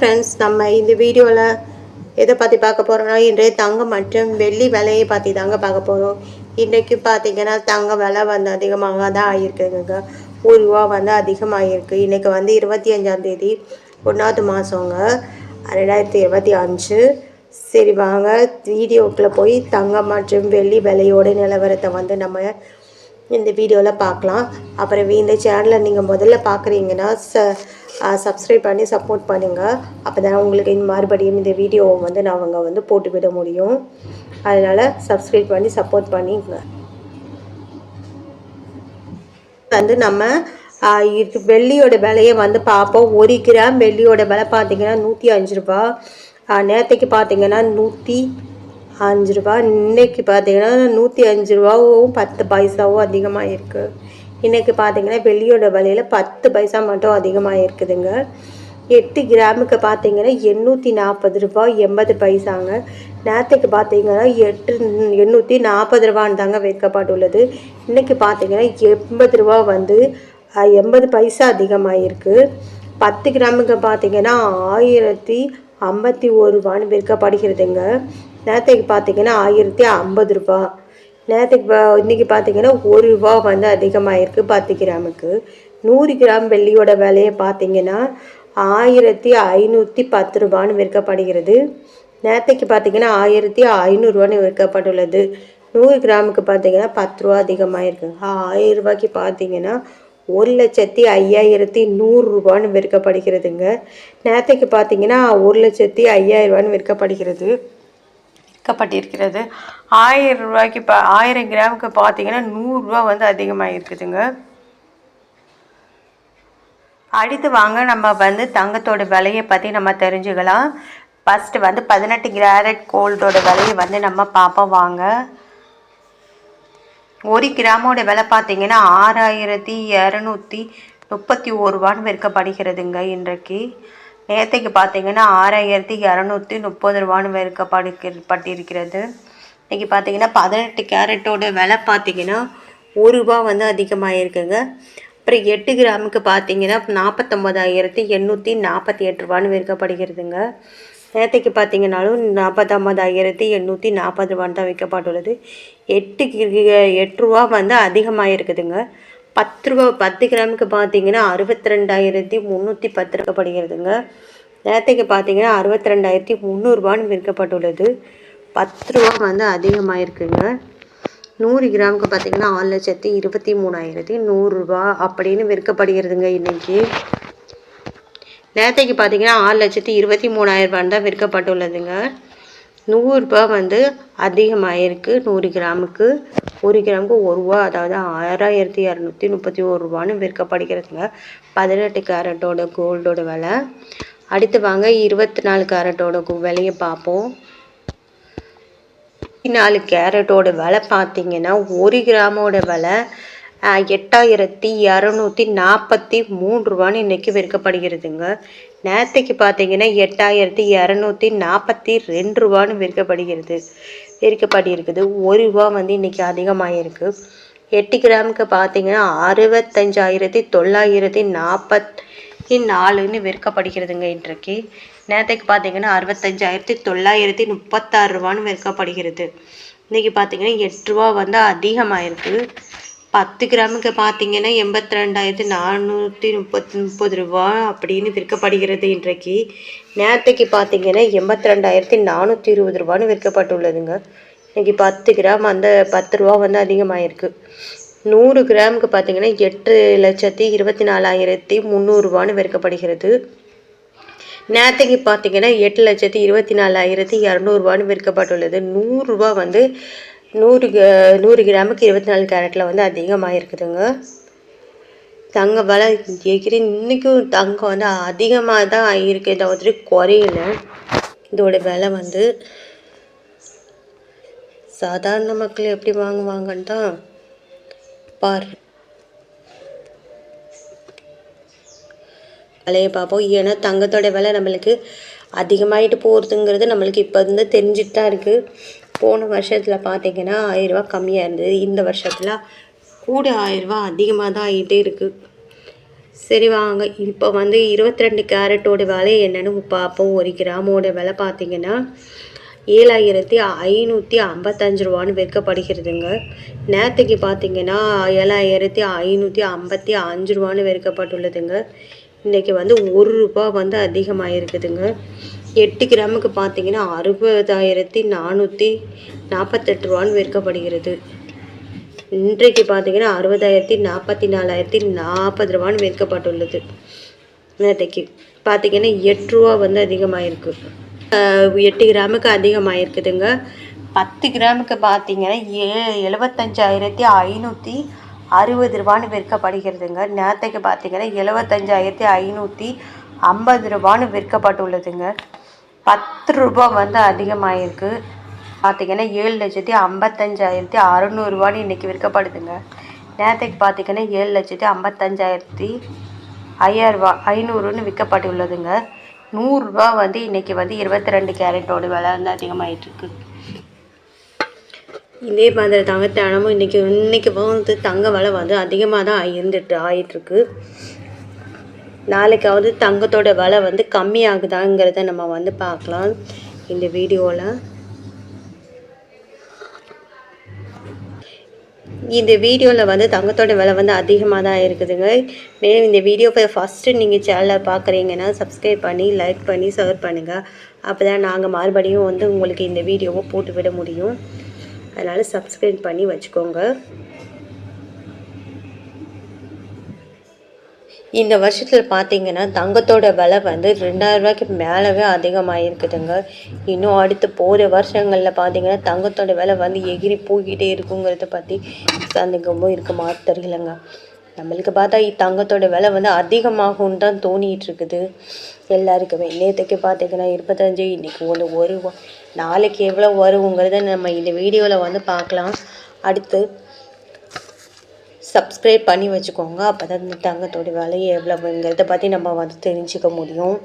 Friends, நம்ம இந்த வீடியோவில் எதை பற்றி பார்க்க போகிறோம்னா, இன்றைய தங்கம் மற்றும் வெள்ளி விலையை பற்றி தாங்க பார்க்க போகிறோம். இன்றைக்கு பார்த்தீங்கன்னா தங்க விலை வந்து அதிகமாக தான் ஆகியிருக்குங்க. ரூபா வந்து அதிகமாகிருக்கு. இன்றைக்கி வந்து 25ஆம் தேதி 1வது மாதங்க 2025. சரி வாங்க வீடியோக்குள்ளே போய் தங்கம் மற்றும் வெள்ளி விலையோட நிலவரத்தை வந்து நம்ம இந்த வீடியோவில் பார்க்கலாம். அப்புறம் இந்த சேனலை நீங்கள் முதல்ல பார்க்குறீங்கன்னா சப்ஸ்கிரைப் பண்ணி சப்போர்ட் பண்ணுங்கள். அப்போ தான் உங்களுக்கு மறுபடியும் இந்த வீடியோவை வந்து நாங்கள் வந்து போட்டுவிட முடியும். அதனால் சப்ஸ்கிரைப் பண்ணி சப்போர்ட் பண்ணிங்க. வந்து நம்ம வெள்ளியோட விலையை வந்து பார்ப்போம். 1 கிராம் வெள்ளியோட விலை பார்த்தீங்கன்னா 105 ரூபா. நேற்றுக்கு பார்த்தீங்கன்னா 105 ரூபா. இன்றைக்கி பார்த்தீங்கன்னா 105 ரூபாவும் 10 பைசாவும் அதிகமாக இருக்குது. இன்றைக்கி பார்த்தீங்கன்னா வெள்ளியோட விலையில் 10 பைசா மட்டும் அதிகமாக இருக்குதுங்க. 8 கிராமுக்கு பார்த்தீங்கன்னா 840 ரூபா 80 பைசாங்க. நேற்றுக்கு பார்த்தீங்கன்னா 840 ரூபான்னு தாங்க விற்கப்பட்டுள்ளது. இன்றைக்கி பார்த்தீங்கன்னா 80 ரூபா வந்து 80 பைசா அதிகமாக இருக்குது. 10 கிராமுக்கு பார்த்தீங்கன்னா 1051 ரூபான்னு விற்கப்படுகிறதுங்க. நேற்றுக்கு பார்த்தீங்கன்னா 1050 ரூபா. நேற்றுக்கு இன்றைக்கி பார்த்தீங்கன்னா 1 ரூபா வந்து அதிகமாக இருக்குது 10 கிராமுக்கு. 100 கிராம் வெள்ளியோட விலையை பார்த்தீங்கன்னா 1510 ரூபான்னு விற்கப்படுகிறது. நேற்றுக்கு பார்த்தீங்கன்னா 1500 ரூபான்னு விற்கப்பட்டுள்ளது. 100 கிராமுக்கு பார்த்தீங்கன்னா 10 ரூபா அதிகமாக இருக்குது. 1000 ரூபாய்க்கு பார்த்தீங்கன்னா 1,05,100 ரூபான்னு விற்கப்படுகிறதுங்க. நேற்றுக்கு பார்த்தீங்கன்னா 1,05,000 ரூபான்னு விற்கப்பட்டிருக்கிறது. 1000 ரூபாய்க்கு 1000 கிராமுக்கு பார்த்தீங்கன்னா 100 ரூபா வந்து அதிகமாக இருக்குதுங்க. அடுத்து வாங்க நம்ம வந்து தங்கத்தோட விலையை பற்றி நம்ம தெரிஞ்சுக்கலாம். ஃபஸ்ட்டு வந்து 18 கேரட் கோல்டோட விலையை வந்து நம்ம பார்ப்போம் வாங்க. 1 கிராமோட விலை பார்த்தீங்கன்னா 6231 ரூபான்னு விற்கப்படுகிறதுங்க. இன்றைக்கு நேற்றுக்கு பார்த்தீங்கன்னா 6230 ரூபான்னு விற்கப்பட்டிருக்கிறது. இன்றைக்கி பார்த்தீங்கன்னா 18 கேரட்டோட விலை பார்த்தீங்கன்னா 1 ரூபா வந்து அதிகமாக இருக்குங்க. அப்புறம் 8 கிராமுக்கு பார்த்தீங்கன்னா 49,848 ரூபான்னு விற்கப்படுகிறதுங்க. நேற்றுக்கு பார்த்தீங்கன்னாலும் 49,840 ரூபான்னு தான் விற்கப்பட்டுள்ளது. 8 ரூபா வந்து அதிகமாக இருக்குதுங்க. 10 ரூபா 10 கிராமுக்கு பார்த்தீங்கன்னா 62,310 விற்கப்படுகிறதுங்க. நேற்றுக்கு பார்த்தீங்கன்னா 62,300 ரூபான்னு விற்கப்பட்டுள்ளது. 10 ரூபா வந்து அதிகமாக இருக்குங்க. 100 கிராமுக்கு பார்த்தீங்கன்னா 6,23,100 ரூபா அப்படின்னு விற்கப்படுகிறதுங்க. இன்றைக்கி நேற்றுக்கு பார்த்தீங்கன்னா 6,23,000 ரூபான்னு தான் விற்கப்பட்டுள்ளதுங்க. 100 ரூபா வந்து அதிகமாக இருக்குது 100 கிராமுக்கு. 1 கிராமுக்கு 1 ரூபா, அதாவது 6,231 ரூபான்னு விற்கப்படுகிறதுங்க. 18 கேரட்டோட கோல்டோட விலை. அடுத்து வாங்க 24 கேரட்டோட விலையை பார்ப்போம். 24 கேரட்டோட விலை பார்த்தீங்கன்னா 1 கிராமோட விலை 8,243 ரூபான்னு இன்றைக்கி விற்கப்படுகிறதுங்க. நேற்றுக்கு பார்த்தீங்கன்னா 8,242 ரூபான்னு விற்கப்பட்டிருக்குது. 1 ரூபா வந்து இன்றைக்கி அதிகமாக இருக்குது. 8 கிராமுக்கு பார்த்தீங்கன்னா 65,944ன்னு விற்கப்படுகிறதுங்க. இன்றைக்கு நேற்றுக்கு பார்த்தீங்கன்னா 65,936 ரூபான்னு விற்கப்படுகிறது. இன்றைக்கி பார்த்தீங்கன்னா 8 ரூபா வந்து அதிகமாக இருக்குது. 10 கிராமுக்கு பார்த்தீங்கன்னா 82,430 ரூபா அப்படின்னு விற்கப்படுகிறது. இன்றைக்கு நேற்றுக்கு பார்த்தீங்கன்னா 82,420 ரூபான்னு விற்கப்பட்டுள்ளதுங்க. இன்றைக்கி 10 கிராம் அந்த 10 ரூபா வந்து அதிகமாக இருக்குது. 100 கிராமுக்கு பார்த்தீங்கன்னா 8,24,300 ரூபான்னு விற்கப்படுகிறது. நேற்றுக்கு பார்த்தீங்கன்னா 8,24,200 ரூபான்னு விற்கப்பட்டுள்ளது. 100 ரூபா வந்து 100 கிராமுக்கு 24 கேரட்டில் வந்து அதிகமாக இருக்குதுங்க. தங்க விலை இன்றைக்கும் தங்கம் வந்து அதிகமாக தான் இருக்குது, தவிர குறையல. இதோட விலை வந்து சாதாரண மக்கள் எப்படி வாங்குவாங்கன்னு தான் பாரு விலையை பார்ப்போம். ஏன்னா தங்கத்தோட விலை நம்மளுக்கு அதிகமாகிட்டு போகிறதுங்கிறது நம்மளுக்கு இப்போ இருந்து தெரிஞ்சுட்டு தான் இருக்குது. போன வருஷத்தில் பார்த்தீங்கன்னா 1000 ரூபா கம்மியாக இருந்தது. இந்த வருஷத்தில் கூட 1000 ரூபா அதிகமாக தான் ஆகிட்டே இருக்குது. சரி வாங்க இப்போ வந்து 22 கேரட்டோட விலை என்னென்னு பார்ப்போம். 1 கிராமோட விலை பார்த்தீங்கன்னா 7555 ரூபான்னு விற்கப்படுகிறதுங்க. நேற்றுக்கு பார்த்தீங்கன்னா 7555 ரூபான்னு விற்கப்பட்டுள்ளதுங்க. இன்றைக்கி வந்து 1 ரூபா வந்து அதிகமாக இருக்குதுங்க. 8 கிராமுக்கு பார்த்தீங்கன்னா 60,448 ரூபான்னு விற்கப்படுகிறது. இன்றைக்கு பார்த்தீங்கன்னா 60,44,40 ரூபான்னு விற்கப்பட்டுள்ளது. நேற்றைக்கு பார்த்தீங்கன்னா 8 ரூபா வந்து அதிகமாக இருக்குது. 8 கிராமுக்கு அதிகமாக இருக்குதுங்க. 10 கிராமுக்கு பார்த்தீங்கன்னா 75,560 ரூபான்னு விற்கப்படுகிறதுங்க. நேற்றுக்கு பார்த்தீங்கன்னா 75,550 ரூபான்னு விற்கப்பட்டுள்ளதுங்க. 10 ரூபா வந்து அதிகமாக இருக்குது. பார்த்தீங்கன்னா 7,55,600 ரூபான்னு இன்றைக்கி விற்கப்படுதுங்க. நேற்றுக்கு பார்த்தீங்கன்னா 7,55,500ன்னு விற்கப்பட்டுள்ளதுங்க. 100 ரூபா வந்து இன்றைக்கி வந்து 22 கேரட்டோட விலை வந்து அதிகமாகிட்டுருக்கு. இதே மாதிரி தாங்க தினமும் இன்றைக்கி வந்து தங்க விலை வந்து அதிகமாக தான் ஆகிட்டுருக்கு. நாளைக்காவது தங்கத்தோட விலை வந்து கம்மியாகுதாங்கிறத நம்ம வந்து பார்க்கலாம் இந்த வீடியோவில். இந்த வீடியோவில் வந்து தங்கத்தோட விலை வந்து அதிகமாக தான் இருக்குதுங்க. மேலும் இந்த வீடியோவை ஃபஸ்ட்டு நீங்கள் சேனலில் பார்க்குறீங்கன்னா சப்ஸ்கிரைப் பண்ணி லைக் பண்ணி ஷேர் பண்ணுங்கள். அப்போ தான் நாங்கள் மறுபடியும் வந்து உங்களுக்கு இந்த வீடியோவை போட்டு விட முடியும். அதனால் சப்ஸ்கிரைப் பண்ணி வச்சுக்கோங்க. இந்த வருஷத்தில் பார்த்தீங்கன்னா தங்கத்தோட விலை வந்து 2000 ரூபாய்க்கு மேலவே அதிகமாக இருக்குதுங்க. இன்னும் அடுத்து போகிற வருஷங்களில் பார்த்தீங்கன்னா தங்கத்தோட விலை வந்து எகிரி போய்கிட்டே இருக்குங்கிறத பற்றி சந்தேகமும் இருக்குமா தெரியலங்க. நம்மளுக்கு பார்த்தா தங்கத்தோட விலை வந்து அதிகமாகும் தான் தோணிகிட்டு இருக்குது எல்லாருக்குமே. நேற்றுக்கு பார்த்தீங்கன்னா 25, இன்றைக்கி ஒரு நாளைக்கு எவ்வளோ வருங்கிறத நம்ம இந்த வீடியோவில் வந்து பார்க்கலாம். அடுத்து சப்ஸ்கிரைப் பண்ணி வச்சுக்கோங்க. அப்போ தான் இந்த தங்கத்தோட விலை எவ்வளோங்கிறத பற்றி நம்ம வந்து தெரிஞ்சுக்க முடியும்.